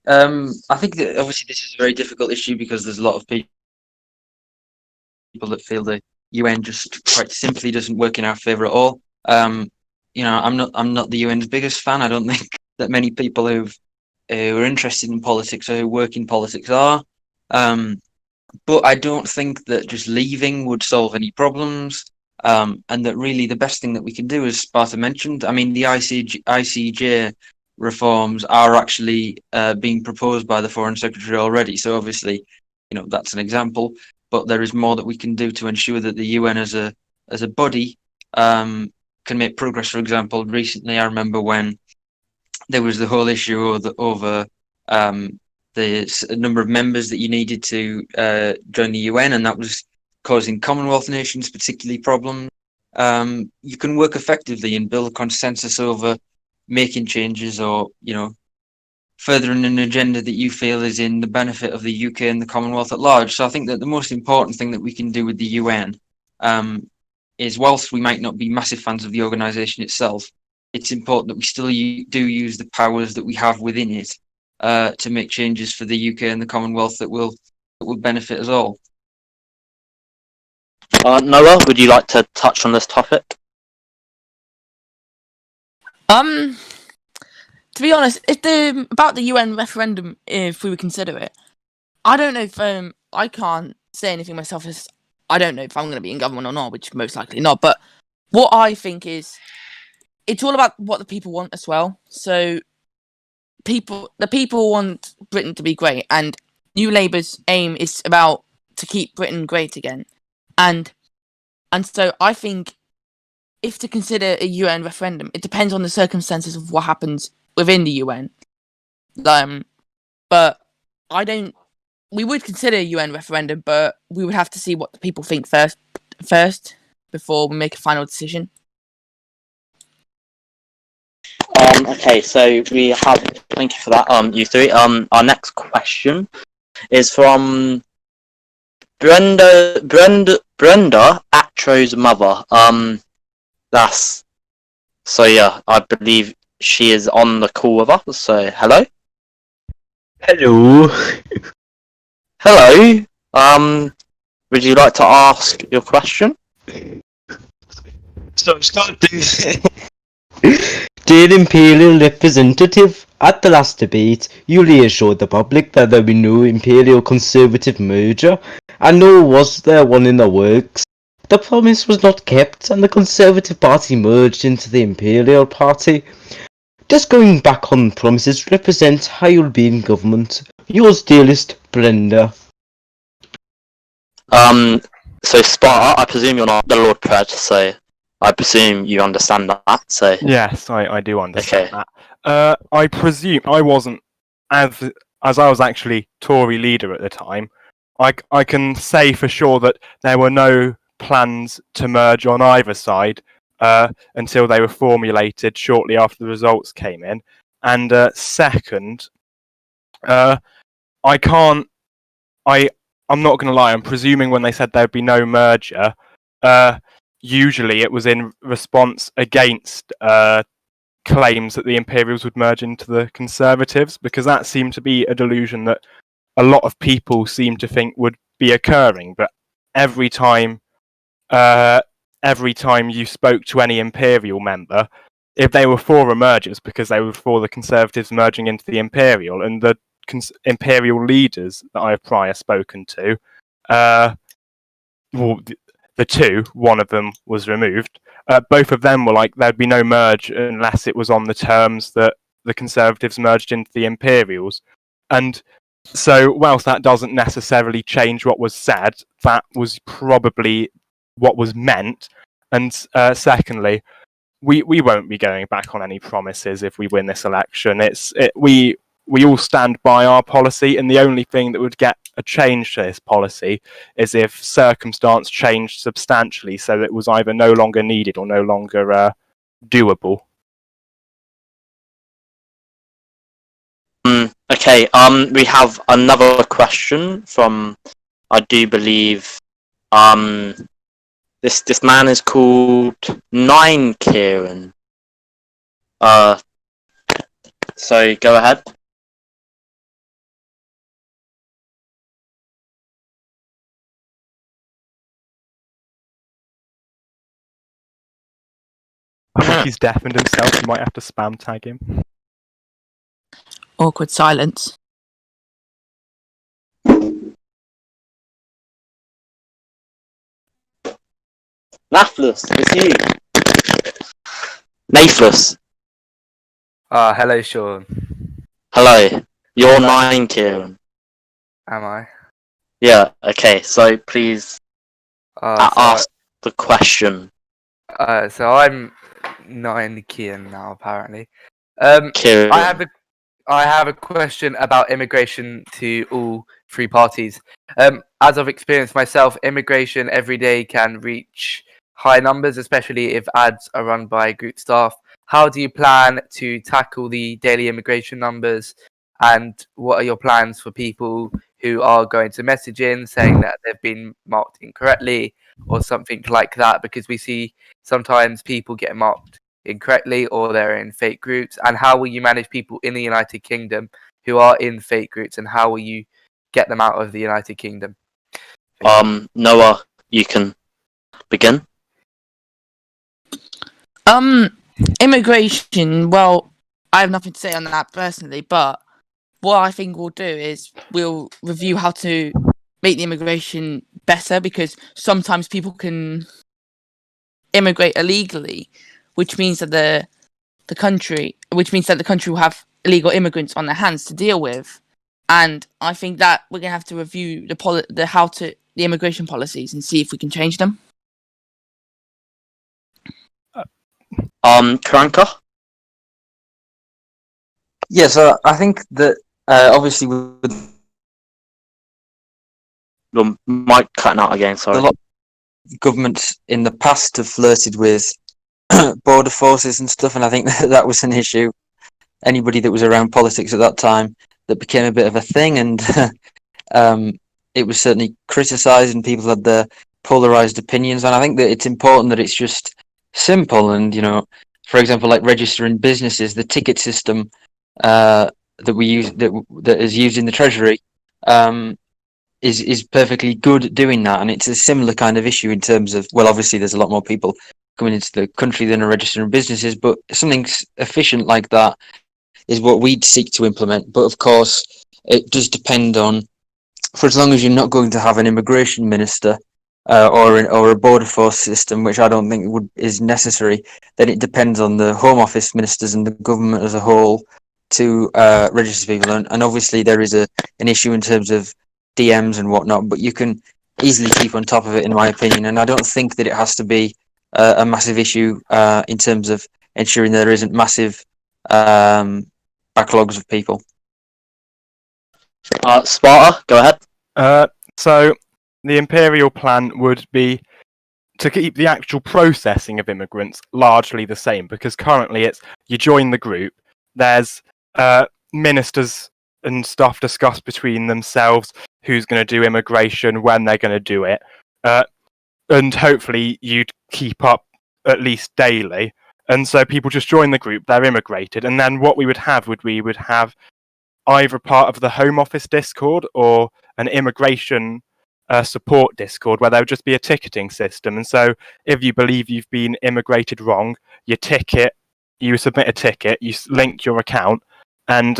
I think that obviously this is a very difficult issue because there's a lot of people that feel the UN just quite simply doesn't work in our favour at all. You know, I'm not the UN's biggest fan. I don't think that many people who are interested in politics or who work in politics are. But I don't think that just leaving would solve any problems. And that really the best thing that we can do, as Sparta mentioned, I mean, the ICJ reforms are actually being proposed by the Foreign Secretary already. So obviously, you know, that's an example. But there is more that we can do to ensure that the UN as a body can make progress. For example, recently I remember when there was the whole issue over the number of members that you needed to join the UN, and that was causing Commonwealth nations particularly problems. You can work effectively and build a consensus over making changes, or, you know, furthering an agenda that you feel is in the benefit of the UK and the Commonwealth at large. So I think that the most important thing that we can do with the UN is, whilst we might not be massive fans of the organisation itself, it's important that we still do use the powers that we have within it to make changes for the UK and the Commonwealth that will benefit us all. Noah, would you like to touch on this topic? To be honest, about the UN referendum, if we would consider it, I don't know if I can't say anything myself. As I don't know if I'm going to be in government or not, which most likely not. But what I think is, it's all about what the people want as well. So the people want Britain to be great, and New Labour's aim is about to keep Britain great again. And so I think if to consider a UN referendum, it depends on the circumstances of what happens within the UN. But we would consider a UN referendum, but we would have to see what the people think first before we make a final decision. Okay, so we have, thank you for that, you three. Our next question is from Brenda, Atro's mother. I believe she is on the call with us, so hello. Hello. Hello. Would you like to ask your question? So starting. Dear Imperial representative, at the last debate, you reassured the public that there would be no Imperial Conservative merger, and nor was there one in the works. The promise was not kept, and the Conservative Party merged into the Imperial Party. Just going back on promises represents how you'll be in government. Yours dearest, Brenda. So Sparta, I presume you're not the Lord Pred, so I presume you understand that, so... Yes, I do understand Okay. that. I presume I wasn't, as I was actually Tory leader at the time, I can say for sure that there were no plans to merge on either side until they were formulated shortly after the results came in. And second, I'm not going to lie, I'm presuming when they said there'd be no merger, usually it was in response against claims that the Imperials would merge into the Conservatives, because that seemed to be a delusion that a lot of people seem to think would be occurring. But every time you spoke to any Imperial member, if they were for a merger, it's because they were for the Conservatives merging into the Imperial, and the Imperial leaders that I have prior spoken to, the two, one of them was removed. Both of them were like, there'd be no merge unless it was on the terms that the Conservatives merged into the Imperials. And so, whilst that doesn't necessarily change what was said, that was probably what was meant. And secondly, we won't be going back on any promises if we win this election. We all stand by our policy, and the only thing that would get a change to this policy is if circumstance changed substantially, so that it was either no longer needed or no longer doable. Okay. We have another question from, I do believe, this man is called Nine Kieran. So go ahead. I think he's deafened himself. You might have to spam tag him. Awkward silence. Nathless, it's you. Nathless. Hello, Sean. Hello. You're Hello. Nine Kieran. Am I? Yeah. Okay. So please So ask the question. I'm 9 Kian now, apparently. Kieran. I have a question about immigration to all three parties. As I've experienced myself, immigration every day can reach high numbers, especially if ads are run by group staff. How do you plan to tackle the daily immigration numbers, and what are your plans for people who are going to message in saying that they've been marked incorrectly or something like that? Because we see sometimes people get marked incorrectly or they're in fake groups. And how will you manage people in the United Kingdom who are in fake groups, and how will you get them out of the United Kingdom? Noah, you can begin. Immigration, well, I have nothing to say on that personally, but what I think we'll do is we'll review how to make the immigration better, because sometimes people can immigrate illegally, which means that the country will have illegal immigrants on their hands to deal with. And I think that we're gonna have to review the immigration policies and see if we can change them. Karanka? Yeah, so I think that obviously with Your mic cutting out again, sorry. a lot of governments in the past have flirted with border forces and stuff, and I think that was an issue. Anybody that was around politics at that time, that became a bit of a thing, and it was certainly criticised, and people had their polarised opinions. And I think that it's important that it's just simple, and for example, like registering businesses, the ticket system that we use, that is used in the Treasury, is perfectly good at doing that. And it's a similar kind of issue in terms of, well, obviously there's a lot more people coming into the country than are registering businesses, but something efficient like that is what we'd seek to implement. But of course, it does depend on, for as long as you're not going to have an immigration minister or a border force system, which I don't think is necessary, then it depends on the Home Office ministers and the government as a whole to register people. And obviously there is an issue in terms of DMs and whatnot, but you can easily keep on top of it, in my opinion. And I don't think that it has to be a massive issue in terms of ensuring there isn't massive backlogs of people. Sparta, go ahead. So the Imperial plan would be to keep the actual processing of immigrants largely the same, because currently it's you join the group, there's ministers and stuff discussed between themselves who's going to do immigration, when they're going to do it, and hopefully you'd keep up at least daily. And so people just join the group, they're immigrated, and then what we would have either part of the Home Office Discord or an immigration support Discord, where there would just be a ticketing system. And so if you believe you've been immigrated wrong, you submit a ticket, you link your account, and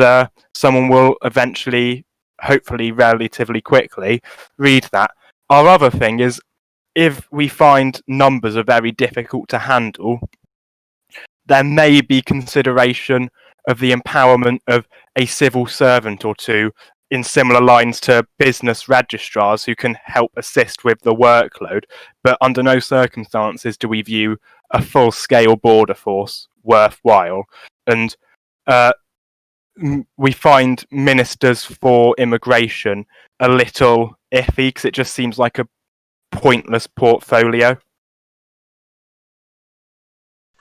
someone will eventually, hopefully relatively quickly, read that. Our other thing is, if we find numbers are very difficult to handle, there may be consideration of the empowerment of a civil servant or two in similar lines to business registrars who can help assist with the workload. But under no circumstances do we view a full-scale border force worthwhile. And we find ministers for immigration a little iffy because it just seems like a pointless portfolio.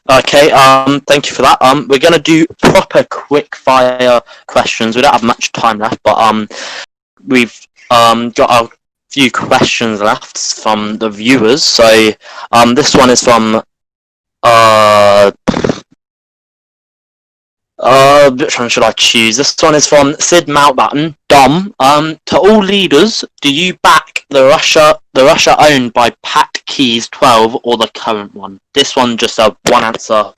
Okay, thank you for that. We're gonna do proper quick fire questions. We don't have much time left, but we've got a few questions left from the viewers. So this one is from which one should I choose? This one is from Sid Mountbatten. Dom, to all leaders, do you back the Russia owned by Pat Keys 12 or the current one? This one just a one answer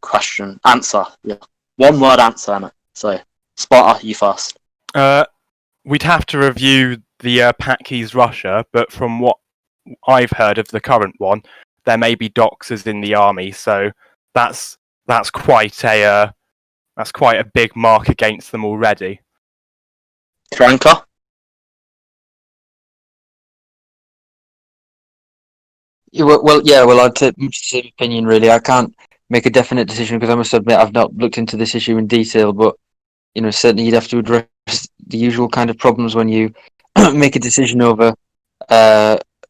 question. Answer, yeah. One word answer, Emma. So, Sparta, you first. We'd have to review the Pat Keys Russia, but from what I've heard of the current one, there may be doxers in the army, so that's quite a big mark against them already. Franca? I'd take much the same opinion, really. I can't make a definite decision because I must admit I've not looked into this issue in detail, but certainly you'd have to address the usual kind of problems when you make a decision over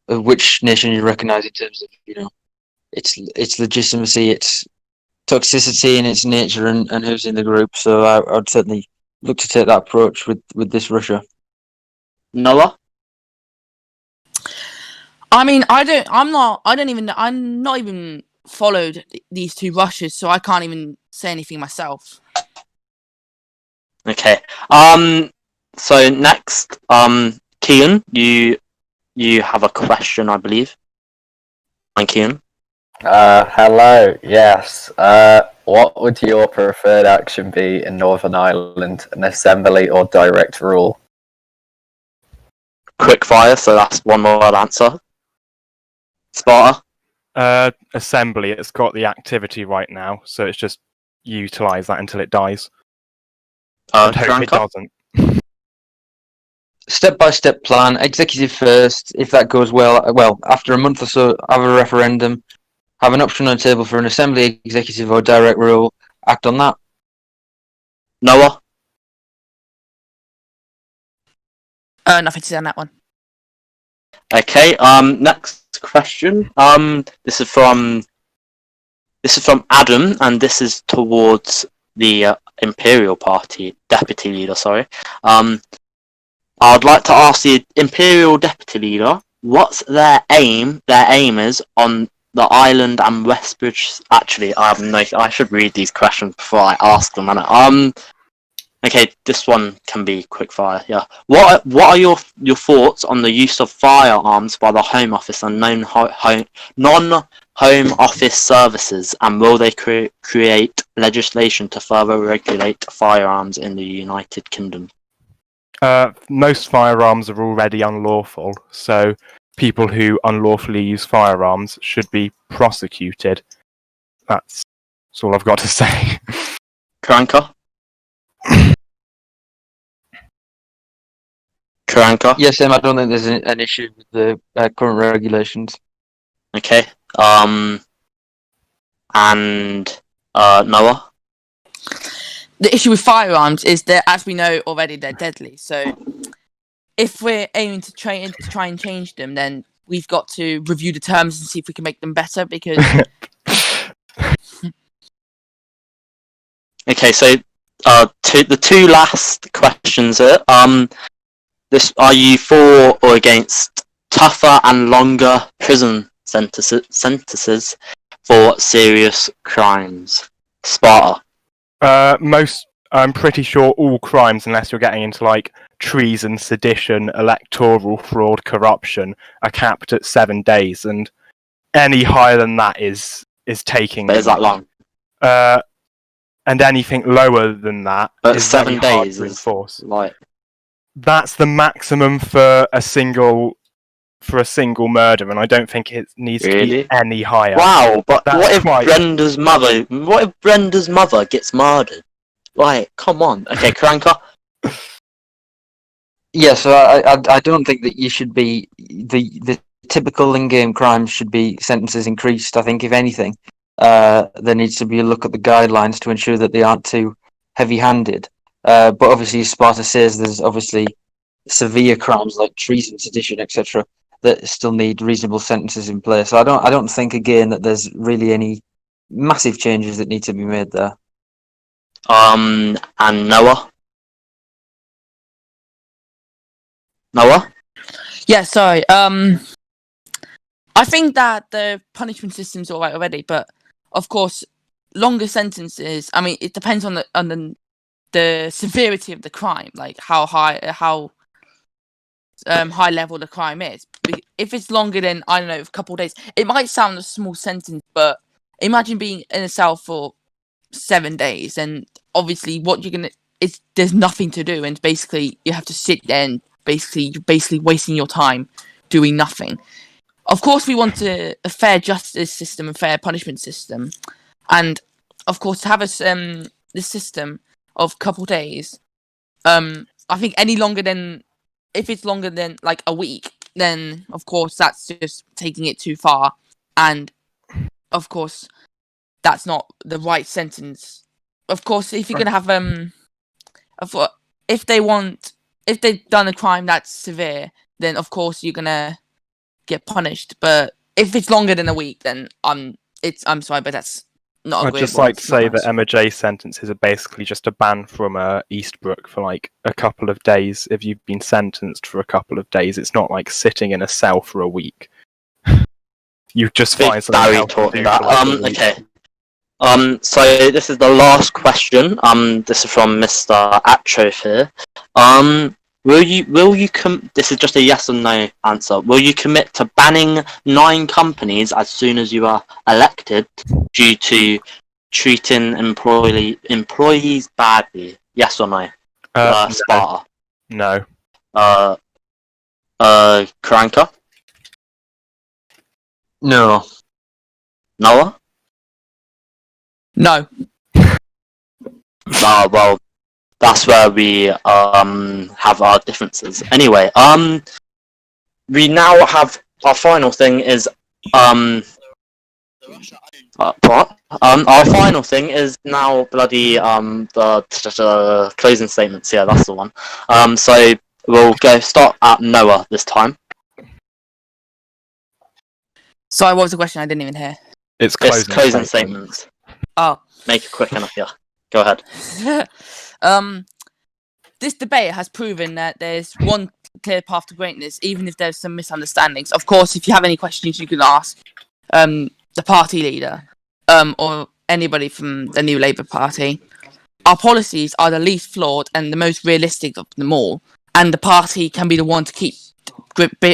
which nation you recognise in terms of its legitimacy, its toxicity, and its nature, and who's in the group. So I'd certainly look to take that approach with this Russia. Noah? I mean, I'm not even followed these two Russias, so I can't even say anything myself. Okay. So next, Kian, you have a question, I believe. And Kian? Hello, yes. What would your preferred action be in Northern Ireland? An assembly or direct rule? Quick fire, so that's one word answer. Sparta? Assembly, it's got the activity right now, so it's just utilise that until it dies. And hope it doesn't. Step-by-step plan, executive first. If that goes well, after a month or so, have a referendum, have an option on the table for an assembly, executive, or direct rule. Act on that. Noah? Nothing to say on that one. Okay, next question. This is from Adam, and this is towards the Imperial Party deputy leader. Sorry. I'd like to ask the Imperial deputy leader what's their aim. Their aim is on the island and Westbridge. Actually, I should read these questions before I ask them. Okay, this one can be quick fire. Yeah. What are your thoughts on the use of firearms by the Home Office and non-Home Office services, and will they create legislation to further regulate firearms in the United Kingdom? Most firearms are already unlawful, so people who unlawfully use firearms should be prosecuted. That's all I've got to say. Karanka? Karanka? Yes, Em, I don't think there's an issue with the current regulations. Okay. And Noah? The issue with firearms is that, as we know already, they're deadly. So, if we're aiming to try and change them, then we've got to review the terms and see if we can make them better. Because okay, so the two last questions here. Are you for or against tougher and longer prison sentences for serious crimes? Sparta. Most I'm pretty sure all crimes, unless you're getting into like treason, sedition, electoral fraud, corruption, are capped at 7 days, and any higher than that is taking. But is that long? And anything lower than that But is 7 very hard days to is enforce. like That's the maximum for a single murder, and I don't think it needs to Really? be any higher. wow. But That's what if quite- Brenda's mother? What if Brenda's mother gets murdered? Like, come on. Okay, Karanka. Yeah, so I don't think that you should be the typical in-game crimes should be sentences increased. I think if anything, there needs to be a look at the guidelines to ensure that they aren't too heavy-handed. But obviously, as Sparta says, there's obviously severe crimes like treason, sedition, etc., that still need reasonable sentences in place. So I don't think again that there's really any massive changes that need to be made there. And Noah. Noah. Yeah, sorry. I think that the punishment system's all right already, but of course, longer sentences. I mean, it depends on the severity of the crime, like how high level the crime is. If it's longer than, I don't know, a couple of days, it might sound a small sentence, but imagine being in a cell for 7 days, and obviously what you're gonna there's nothing to do, and basically you have to sit there and basically wasting your time doing nothing. Of course, we want a fair justice system, a fair punishment system, and of course to have this system of couple days. I think if it's longer than like a week, then of course that's just taking it too far, and of course that's not the right sentence. Of course, if you're gonna have if they've done a crime that's severe, then of course you're gonna get punished. But if it's longer than a week, then I'm sorry, but that's not. I'd just like to say that Emma J's sentences are basically just a ban from Eastbrook for like a couple of days. If you've been sentenced for a couple of days, it's not like sitting in a cell for a week. You just find something Barry else to taught do me that. for, like, a week. Okay. So this is the last question. This is from Mr. Atrof here. This is just a yes or no answer. Will you commit to banning 9 companies as soon as you are elected due to treating employees badly? Yes or no? No. Sparta. No. Karanka? No. Noah? No. Well, that's where we have our differences. Anyway, we now have our final thing is what? Our final thing is now bloody the closing statements. Yeah, that's the one. So we'll start at Noah this time. Sorry, what was the question? I didn't even hear. It's It's closing, closing statements. statements. Oh. Make it quick enough. Yeah, go ahead. This debate has proven that there's one clear path to greatness, even if there's some misunderstandings. Of course, if you have any questions, you can ask the party leader or anybody from the New Labour Party. Our policies are the least flawed and the most realistic of them all, and the party can be the one to keep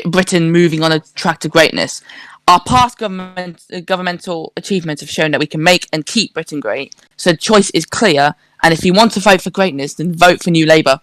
Britain moving on a track to greatness. Our past governmental achievements have shown that we can make and keep Britain great, so the choice is clear, and if you want to vote for greatness, then vote for New Labour.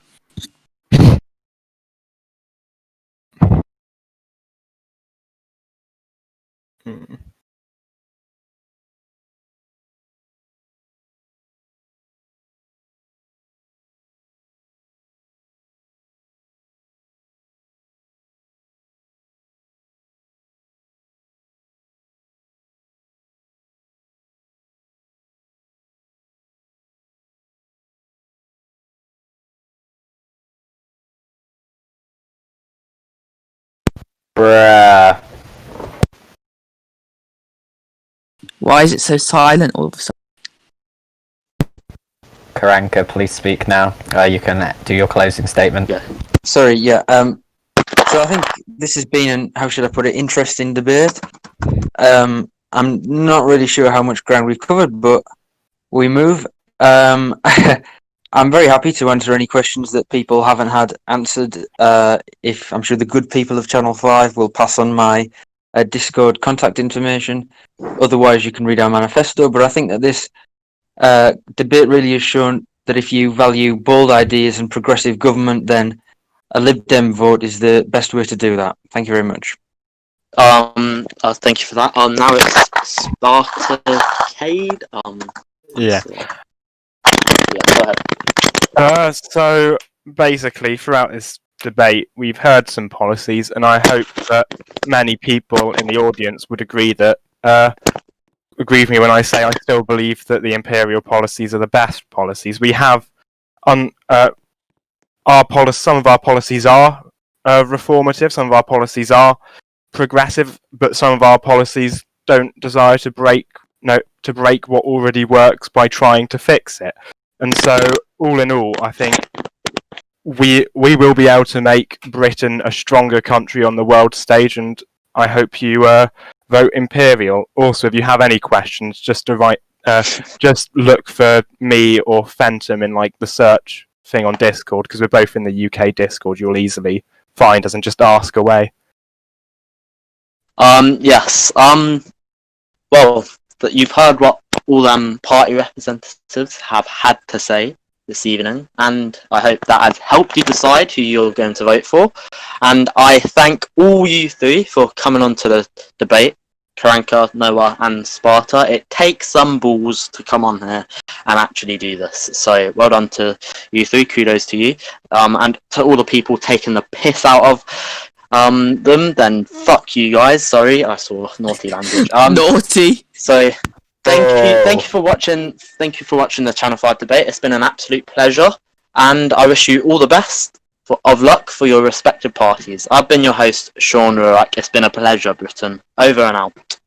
Bruh. Why is it so silent all of a sudden? Karanka, please speak now. You can do your closing statement. Yeah. Sorry, yeah. So I think this has been an, how should I put it, interesting debate. I'm not really sure how much ground we've covered, but we move. I I'm very happy to answer any questions that people haven't had answered. If I'm sure the good people of Channel 5 will pass on my Discord contact information. Otherwise, you can read our manifesto. But I think that this debate really has shown that if you value bold ideas and progressive government, then a Lib Dem vote is the best way to do that. Thank you very much. Thank you for that. Now it's Spartacade. Yeah. Yeah, go ahead. So basically, throughout this debate, we've heard some policies, and I hope that many people in the audience would agree with me when I say I still believe that the imperial policies are the best policies. We have some of our policies are reformative, some of our policies are progressive, but some of our policies don't desire to break what already works by trying to fix it. And so, all in all, I think we will be able to make Britain a stronger country on the world stage, and I hope you vote Imperial. Also, if you have any questions, just look for me or Phantom in like the search thing on Discord, because we're both in the UK Discord. You'll easily find us and just ask away. Yes. Well, you've heard what all party representatives have had to say this evening, and I hope that has helped you decide who you're going to vote for. And I thank all you three for coming on to the debate, Karanka, Noah, and Sparta. It takes some balls to come on here and actually do this. So well done to you three. Kudos to you. And to all the people taking the piss out of them, then fuck you guys. Sorry, I saw naughty language. Naughty. So thank you for watching. Thank you for watching the Channel 5 debate. It's been an absolute pleasure, and I wish you all the best of luck for your respective parties. I've been your host, Sean Rurak. It's been a pleasure, Britain. Over and out.